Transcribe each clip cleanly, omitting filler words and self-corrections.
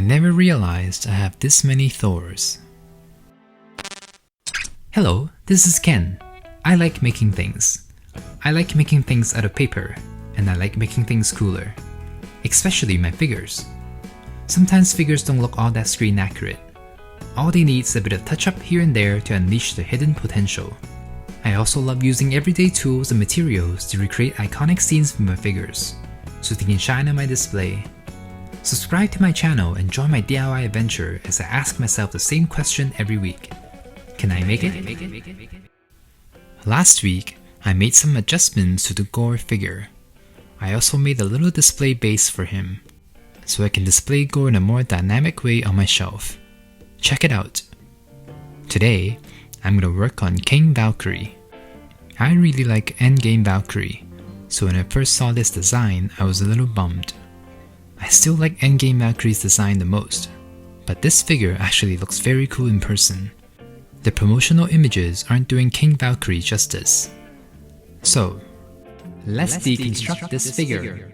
never realized I have this many Thors. Hello, this is Ken. I like making things. I like making things out of paper, and I like making things cooler. Especially my figures. Sometimes figures don't look all that screen accurate. All they need is a bit of touch up here and there to unleash their hidden potential. I also love using everyday tools and materials to recreate iconic scenes from my figures, so they can shine on my display. Subscribe to my channel and join my DIY adventure as I ask myself the same question every week. Can I make it? Last week, I made some adjustments to the Gore figure. I also made a little display base for him, so I can display Gore in a more dynamic way on my shelf. Check it out! Today, I'm going to work on King Valkyrie. I really like Endgame Valkyrie, so when I first saw this design, I was a little bummed. I still like Endgame Valkyrie's design the most, but this figure actually looks very cool in person. The promotional images aren't doing King Valkyrie justice. So, let's deconstruct this figure.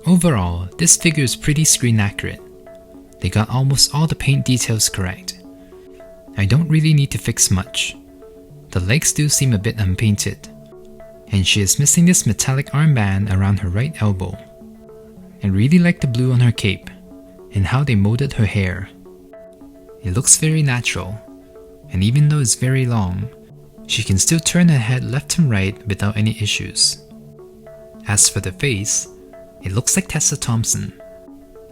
Overall, this figure is pretty screen accurate. They got almost all the paint details correct. I don't really need to fix much. The legs do seem a bit unpainted, and she is missing this metallic armband around her right elbow. I really like the blue on her cape, and how they molded her hair. It looks very natural, and even though it's very long, she can still turn her head left and right without any issues. As for the face, it looks like Tessa Thompson.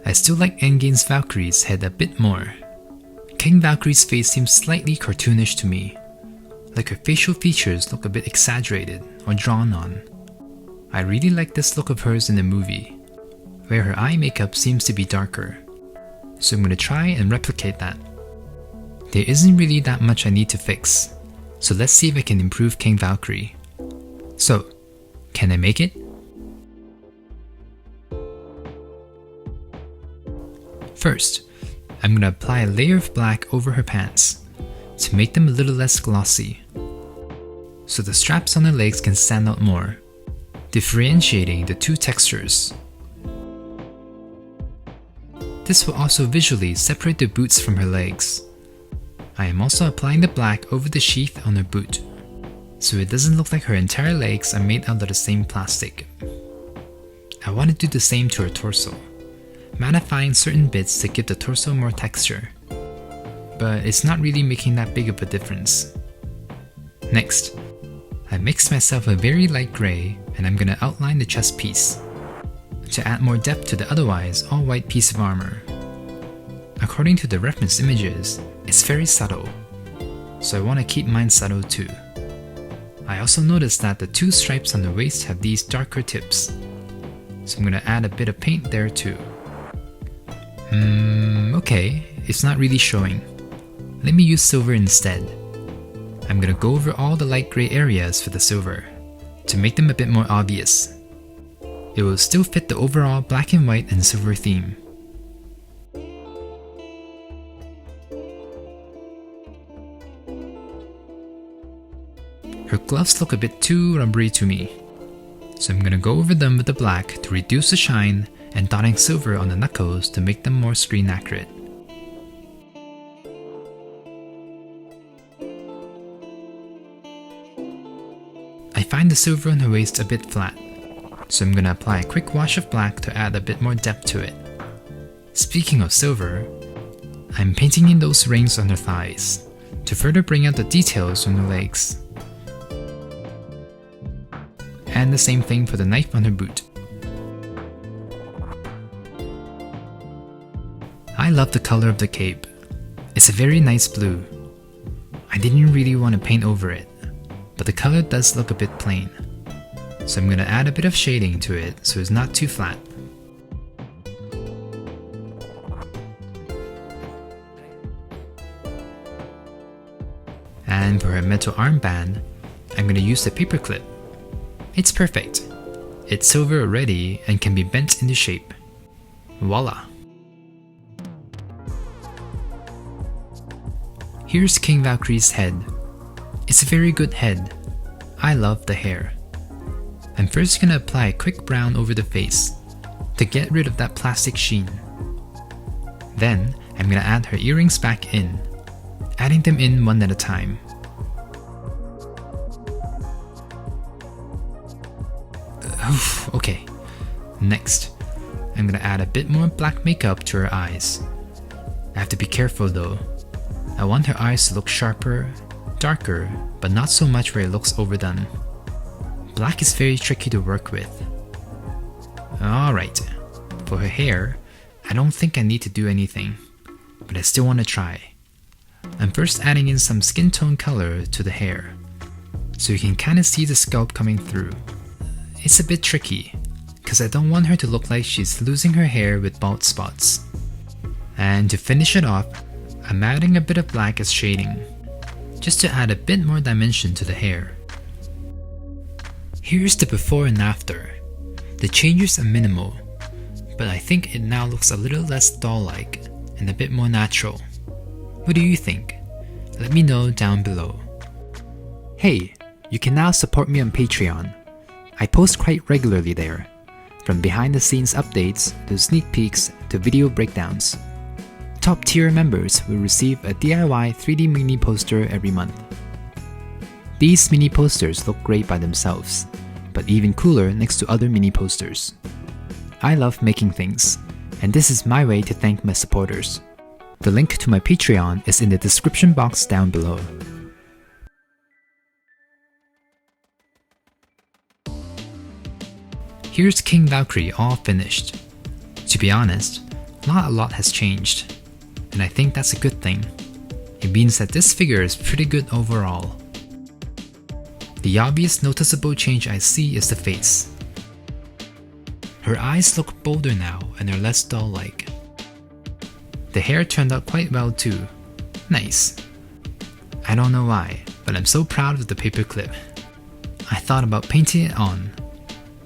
I still like Endgame's Valkyrie's head a bit more. King Valkyrie's face seems slightly cartoonish to me, like her facial features look a bit exaggerated or drawn on. I really like this look of hers in the movie, where her eye makeup seems to be darker, so I'm going to try and replicate that. There isn't really that much I need to fix, so let's see if I can improve King Valkyrie. So, can I make it? First, I'm going to apply a layer of black over her pants to make them a little less glossy, so the straps on her legs can stand out more, differentiating the two textures. This will also visually separate the boots from her legs. I am also applying the black over the sheath on her boot, so it doesn't look like her entire legs are made out of the same plastic. I want to do the same to her torso, mattifying certain bits to give the torso more texture, but it's not really making that big of a difference. Next, I mixed myself a very light grey and I'm gonna outline the chest piece to add more depth to the otherwise all white piece of armor. According to the reference images, it's very subtle, so I want to keep mine subtle too. I also noticed that the two stripes on the waist have these darker tips, so I'm gonna add a bit of paint there too. Okay, it's not really showing. Let me use silver instead. I'm gonna go over all the light grey areas for the silver, to make them a bit more obvious. It will still fit the overall black and white and silver theme. Her gloves look a bit too rubbery to me, so I'm gonna go over them with the black to reduce the shine and dotting silver on the knuckles to make them more screen accurate. I find the silver on her waist a bit flat, so I'm gonna apply a quick wash of black to add a bit more depth to it. Speaking of silver, I'm painting in those rings on her thighs to further bring out the details on her legs. And the same thing for the knife on her boot. I love the color of the cape. It's a very nice blue. I didn't really want to paint over it, but the color does look a bit plain, so I'm gonna add a bit of shading to it so it's not too flat. And for her metal armband, I'm gonna use the paper clip. It's perfect. It's silver already and can be bent into shape. Voila! Here's King Valkyrie's head. It's a very good head. I love the hair. I'm first gonna apply a quick brown over the face, to get rid of that plastic sheen. Then I'm gonna add her earrings back in, adding them in one at a time. Okay, next, I'm gonna add a bit more black makeup to her eyes. I have to be careful though. I want her eyes to look sharper, darker, but not so much where it looks overdone. Black is very tricky to work with. Alright, for her hair, I don't think I need to do anything, but I still want to try. I'm first adding in some skin tone color to the hair, so you can kinda see the scalp coming through. It's a bit tricky, cause I don't want her to look like she's losing her hair with bald spots. And to finish it off, I'm adding a bit of black as shading, just to add a bit more dimension to the hair. Here's the before and after. The changes are minimal, but I think it now looks a little less doll-like and a bit more natural. What do you think? Let me know down below. Hey, you can now support me on Patreon. I post quite regularly there, from behind the scenes updates to sneak peeks to video breakdowns. Top tier members will receive a DIY 3D mini poster every month. These mini posters look great by themselves, but even cooler next to other mini posters. I love making things, and this is my way to thank my supporters. The link to my Patreon is in the description box down below. Here's King Valkyrie all finished. To be honest, not a lot has changed, and I think that's a good thing. It means that this figure is pretty good overall. The obvious noticeable change I see is the face. Her eyes look bolder now and are less doll-like. The hair turned out quite well too. Nice. I don't know why, but I'm so proud of the paperclip. I thought about painting it on,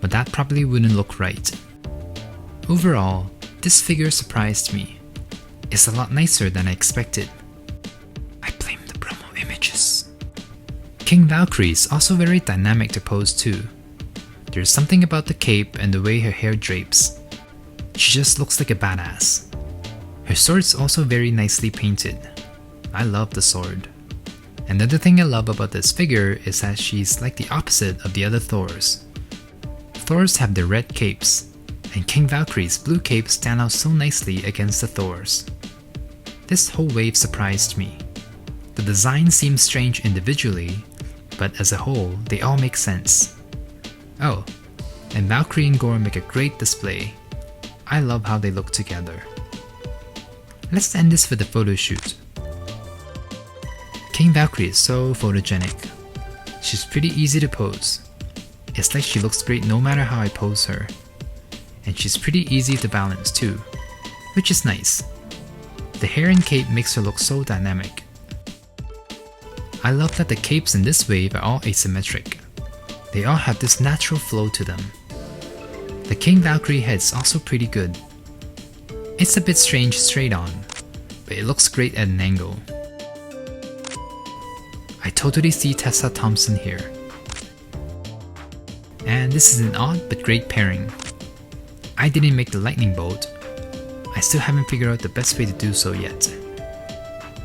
but that probably wouldn't look right. Overall, this figure surprised me. It's a lot nicer than I expected. I blame the promo images. King Valkyrie is also very dynamic to pose too. There's something about the cape and the way her hair drapes. She just looks like a badass. Her sword's also very nicely painted. I love the sword. Another thing I love about this figure is that she's like the opposite of the other Thors. Thors have their red capes, and King Valkyrie's blue cape stand out so nicely against the Thors. This whole wave surprised me. The design seems strange individually, but as a whole, they all make sense. Oh, and Valkyrie and Gore make a great display. I love how they look together. Let's end this with the photo shoot. King Valkyrie is so photogenic. She's pretty easy to pose. It's like she looks great no matter how I pose her. And she's pretty easy to balance too, which is nice. The hair and cape makes her look so dynamic. I love that the capes in this wave are all asymmetric. They all have this natural flow to them. The King Valkyrie head's also pretty good. It's a bit strange straight on, but it looks great at an angle. I totally see Tessa Thompson here. And this is an odd but great pairing. I didn't make the lightning bolt. I still haven't figured out the best way to do so yet.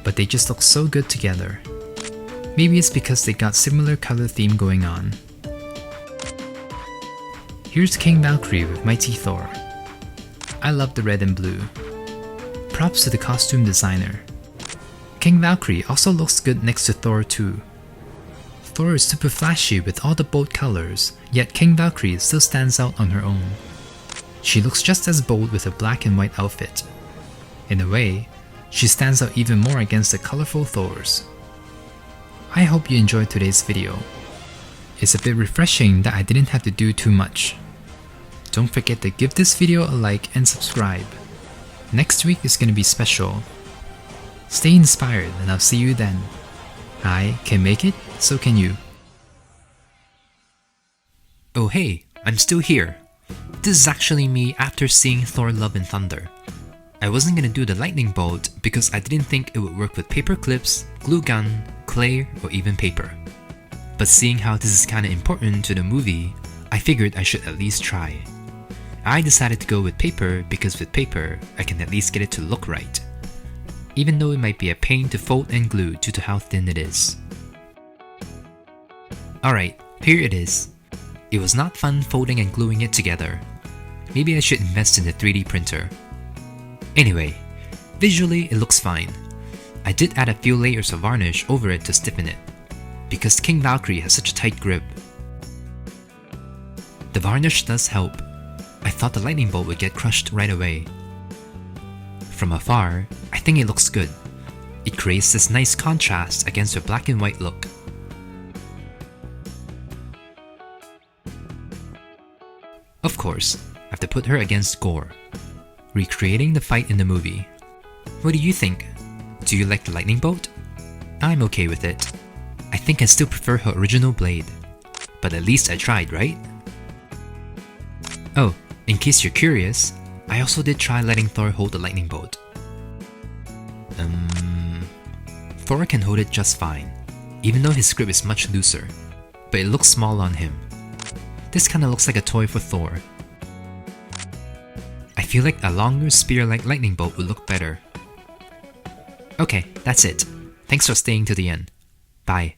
But they just look so good together. Maybe it's because they got similar color theme going on. Here's King Valkyrie with Mighty Thor. I love the red and blue. Props to the costume designer. King Valkyrie also looks good next to Thor too. Thor is super flashy with all the bold colors, yet King Valkyrie still stands out on her own. She looks just as bold with a black and white outfit. In a way, she stands out even more against the colorful Thors. I hope you enjoyed today's video. It's a bit refreshing that I didn't have to do too much. Don't forget to give this video a like and subscribe. Next week is gonna be special. Stay inspired and I'll see you then. I can make it, so can you. Oh hey, I'm still here. This is actually me after seeing Thor Love and Thunder. I wasn't gonna do the lightning bolt because I didn't think it would work with paper clips, glue gun, clay, or even paper. But seeing how this is kinda important to the movie, I figured I should at least try. I decided to go with paper because with paper, I can at least get it to look right, even though it might be a pain to fold and glue due to how thin it is. Alright, here it is. It was not fun folding and gluing it together. Maybe I should invest in a 3D printer. Anyway, visually it looks fine. I did add a few layers of varnish over it to stiffen it, because King Valkyrie has such a tight grip. The varnish does help. I thought the lightning bolt would get crushed right away. From afar, I think it looks good. It creates this nice contrast against the black and white look. Of course, I have to put her against Gore, recreating the fight in the movie. What do you think? Do you like the lightning bolt? I'm okay with it. I think I still prefer her original blade, but at least I tried, right? Oh, in case you're curious, I also did try letting Thor hold the lightning bolt. Thor can hold it just fine, even though his grip is much looser, but it looks small on him. This kinda looks like a toy for Thor. I feel like a longer spear-like lightning bolt would look better. Okay, that's it. Thanks for staying to the end. Bye.